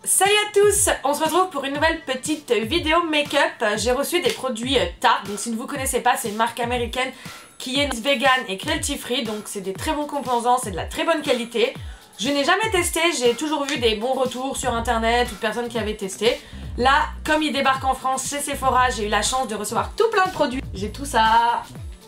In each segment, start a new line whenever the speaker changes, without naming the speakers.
Salut à tous, on se retrouve pour une nouvelle petite vidéo make-up. J'ai reçu des produits Tarte, donc si vous ne vous connaissez pas, c'est une marque américaine qui est vegan et cruelty free, donc c'est des très bons composants, c'est de la très bonne qualité. Je n'ai jamais testé, j'ai toujours vu des bons retours sur internet ou de personnes qui avaient testé. Là, comme il débarque en France chez Sephora, j'ai eu la chance de recevoir tout plein de produits. J'ai tout ça,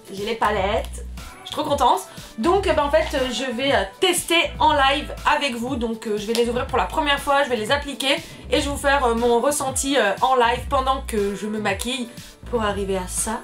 j'ai les palettes. Je suis trop contente. Donc en fait je vais tester en live avec vous. Donc je vais les ouvrir pour la première fois, je vais les appliquer et je vais vous faire mon ressenti en live pendant que je me maquille pour arriver à ça.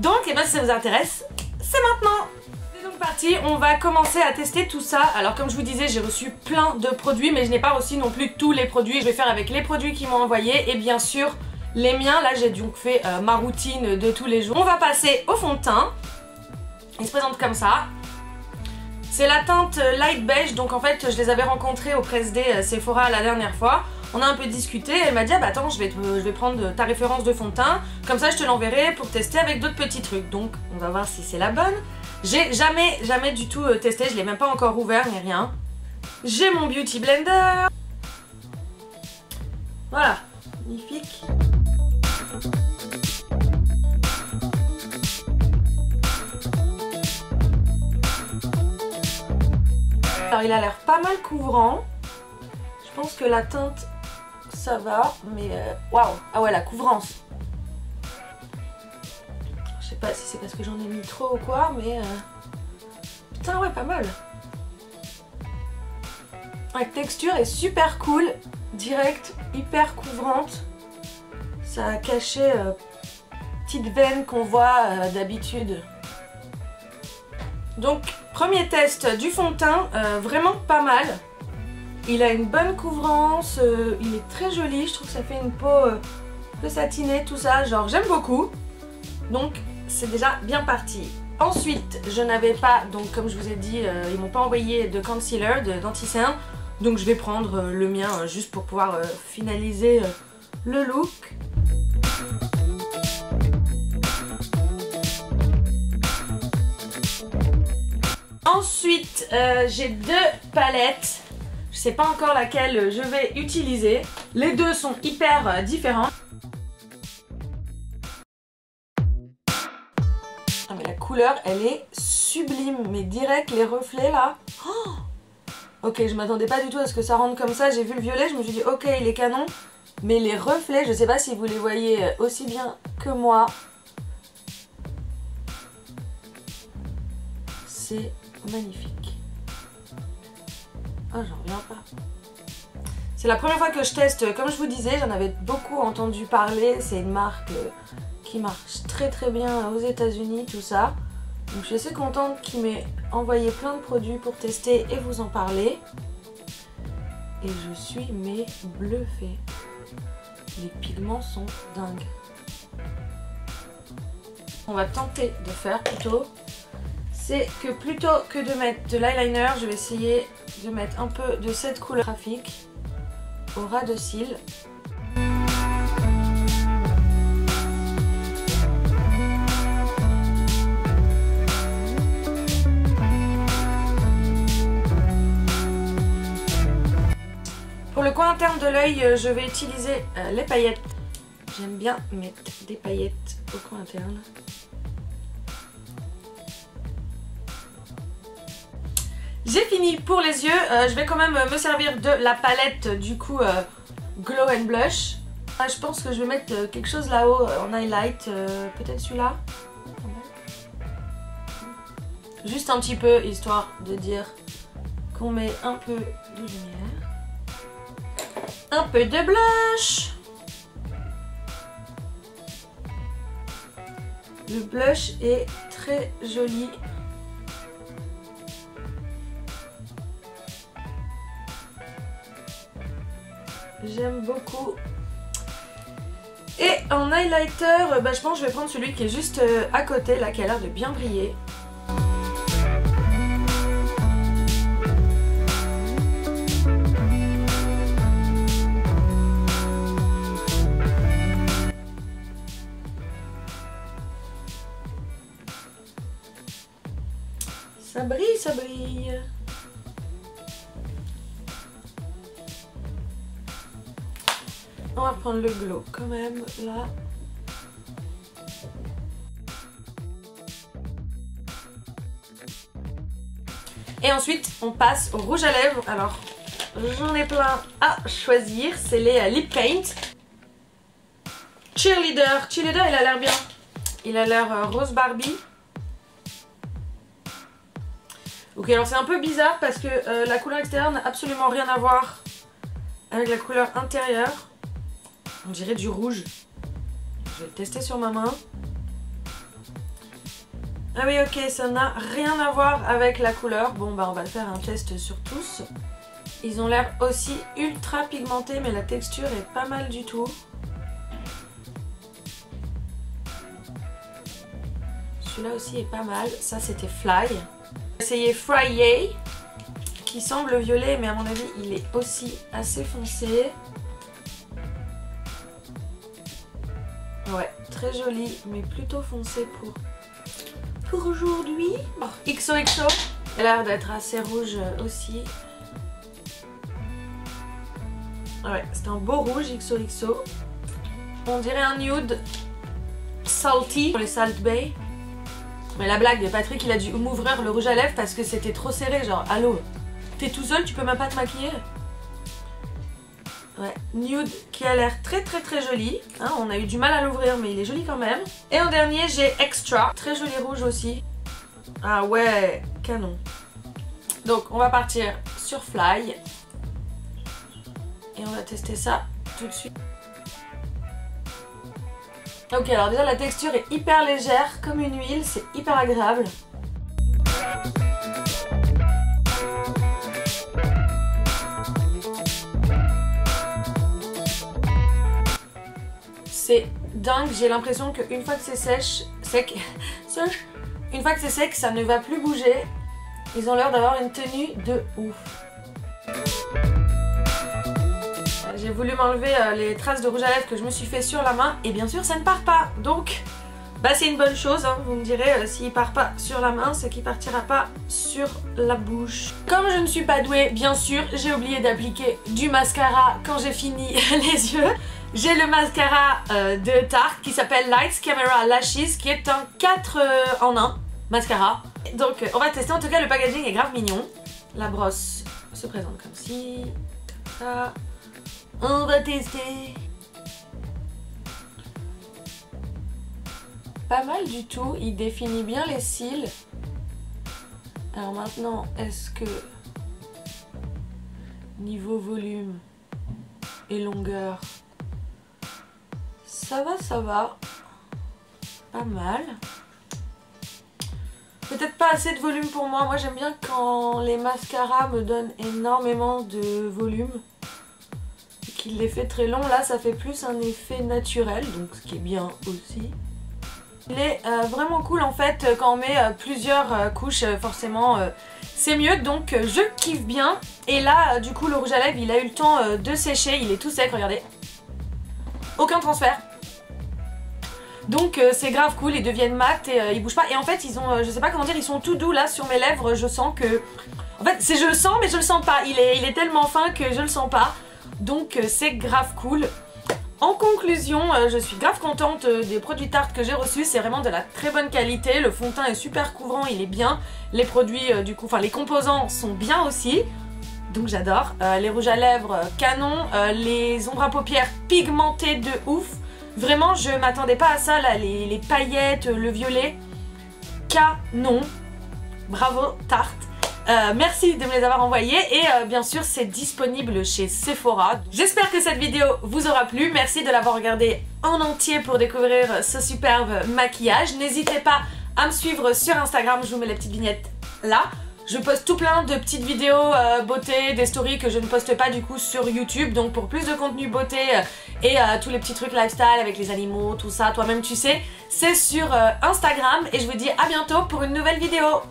Donc si ça vous intéresse, c'est maintenant. C'est donc parti, on va commencer à tester tout ça. Alors comme je vous disais, j'ai reçu plein de produits mais je n'ai pas reçu non plus tous les produits. Je vais faire avec les produits qu'ils m'ont envoyés et bien sûr les miens. Là j'ai donc fait ma routine de tous les jours. On va passer au fond de teint. Il se présente comme ça. C'est la teinte light beige, donc en fait je les avais rencontrés au Press Day Sephora la dernière fois. On a un peu discuté, elle m'a dit ah bah attends je vais prendre ta référence de fond de teint, comme ça je te l'enverrai pour tester avec d'autres petits trucs. Donc on va voir si c'est la bonne. J'ai jamais du tout testé, je l'ai même pas encore ouvert ni rien. J'ai mon Beauty Blender. Voilà, magnifique. Alors il a l'air pas mal couvrant. Je pense que la teinte ça va, mais waouh. Ah ouais, la couvrance. Je sais pas si c'est parce que j'en ai mis trop ou quoi, mais putain ouais, pas mal. La texture est super cool, direct, hyper couvrante. Ça a caché petite veine qu'on voit d'habitude. Donc premier test du fond de teint, vraiment pas mal. Il a une bonne couvrance, il est très joli, je trouve que ça fait une peau un peu satinée, tout ça, genre j'aime beaucoup. Donc c'est déjà bien parti. Ensuite, je n'avais pas, donc comme je vous ai dit, ils m'ont pas envoyé de concealer, d'anti-cerne. Donc je vais prendre le mien juste pour pouvoir finaliser le look. Ensuite, j'ai deux palettes. Je sais pas encore laquelle je vais utiliser. Les deux sont hyper différents. Ah mais la couleur, elle est sublime. Mais direct, les reflets là. Oh, ok, je m'attendais pas du tout à ce que ça rentre comme ça. J'ai vu le violet, je me suis dit ok, il est canon. Mais les reflets, je sais pas si vous les voyez aussi bien que moi. C'est magnifique. Oh, j'en reviens pas. C'est la première fois que je teste, comme je vous disais, j'en avais beaucoup entendu parler. C'est une marque qui marche très très bien aux États-Unis, tout ça. Donc je suis assez contente qu'il m'ait envoyé plein de produits pour tester et vous en parler. Et je suis mais bluffée. Les pigments sont dingues. On va tenter de faire plutôt. C'est que plutôt que de mettre de l'eyeliner, je vais essayer de mettre un peu de cette couleur graphique au ras de cils. Pour le coin interne de l'œil, je vais utiliser les paillettes. J'aime bien mettre des paillettes au coin interne. J'ai fini pour les yeux, je vais quand même me servir de la palette du coup Glow and Blush. Je pense que je vais mettre quelque chose là-haut en highlight, peut-être celui-là. Juste un petit peu, histoire de dire qu'on met un peu de lumière. Un peu de blush. Le blush est très joli. J'aime beaucoup. Et en highlighter, je pense que je vais prendre celui qui est juste à côté, là, qui a l'air de bien briller. Ça brille, ça brille. On va reprendre le glow quand même, là. Et ensuite, on passe au rouge à lèvres. Alors, j'en ai plein à choisir. C'est les Lip Paint. Cheerleader. Cheerleader, il a l'air bien. Il a l'air rose Barbie. Ok, alors c'est un peu bizarre parce que la couleur extérieure n'a absolument rien à voir avec la couleur intérieure. On dirait du rouge. Je vais le tester sur ma main. Ah oui, ok, ça n'a rien à voir avec la couleur. Bon, bah on va faire un test sur tous. Ils ont l'air aussi ultra pigmentés, mais la texture est pas mal du tout. Celui-là aussi est pas mal. Ça, c'était Fly. J'ai essayé Frye, qui semble violet, mais à mon avis, il est aussi assez foncé. Ouais, très joli, mais plutôt foncé pour aujourd'hui. Oh, XOXO, il a l'air d'être assez rouge aussi. Ouais, c'est un beau rouge XOXO. On dirait un nude salty pour les Salt Bae. Mais la blague, Patrick il a dû m'ouvrir le rouge à lèvres parce que c'était trop serré, genre allô, t'es tout seul, tu peux même pas te maquiller? Ouais, nude qui a l'air très joli, hein, on a eu du mal à l'ouvrir mais il est joli quand même. Et en dernier j'ai Extra, très joli rouge aussi. Ah ouais, canon. Donc on va partir sur Fly. Et on va tester ça tout de suite. Ok, alors déjà la texture est hyper légère, comme une huile, c'est hyper agréable. C'est dingue, j'ai l'impression qu'une fois que c'est sèche, une fois que c'est sec, ça ne va plus bouger. Ils ont l'air d'avoir une tenue de ouf. J'ai voulu m'enlever les traces de rouge à lèvres que je me suis fait sur la main et bien sûr ça ne part pas. Donc bah c'est une bonne chose, hein. Vous me direz s'il part pas sur la main c'est qu'il partira pas sur la bouche. Comme je ne suis pas douée, bien sûr j'ai oublié d'appliquer du mascara quand j'ai fini les yeux. J'ai le mascara de Tarte qui s'appelle Lights Camera Lashes qui est un 4 en 1 mascara. Donc on va tester, en tout cas le packaging est grave mignon. La brosse se présente comme ci, ça. On va tester. Pas mal du tout, il définit bien les cils. Alors maintenant, est-ce que niveau volume et longueur, ça va. Pas mal. Peut-être pas assez de volume pour moi. Moi j'aime bien quand les mascaras me donnent énormément de volume. Il les fait très long, là ça fait plus un effet naturel, donc ce qui est bien aussi. Il est vraiment cool en fait quand on met plusieurs couches, forcément c'est mieux, donc je kiffe bien. Et là du coup le rouge à lèvres il a eu le temps de sécher, il est tout sec, regardez. Aucun transfert. Donc c'est grave cool, ils deviennent mat et ils bougent pas. Et en fait ils ont, je sais pas comment dire, ils sont tout doux là sur mes lèvres, je sens que... En fait je le sens mais je le sens pas, il est tellement fin que je le sens pas. Donc c'est grave cool. En conclusion, je suis grave contente des produits Tarte que j'ai reçus. C'est vraiment de la très bonne qualité. Le fond de teint est super couvrant, il est bien. Les produits, du coup, enfin les composants sont bien aussi. Donc j'adore. Les rouges à lèvres, canon. Les ombres à paupières pigmentées de ouf. Vraiment, je m'attendais pas à ça, là. Les paillettes, le violet. Canon. Bravo Tarte. Merci de me les avoir envoyés et bien sûr c'est disponible chez Sephora. J'espère que cette vidéo vous aura plu, merci de l'avoir regardée en entier pour découvrir ce superbe maquillage. N'hésitez pas à me suivre sur Instagram, je vous mets les petites vignettes là. Je poste tout plein de petites vidéos beauté, des stories que je ne poste pas du coup sur YouTube. Donc pour plus de contenu beauté et tous les petits trucs lifestyle avec les animaux, tout ça, toi-même tu sais, c'est sur Instagram. Et je vous dis à bientôt pour une nouvelle vidéo.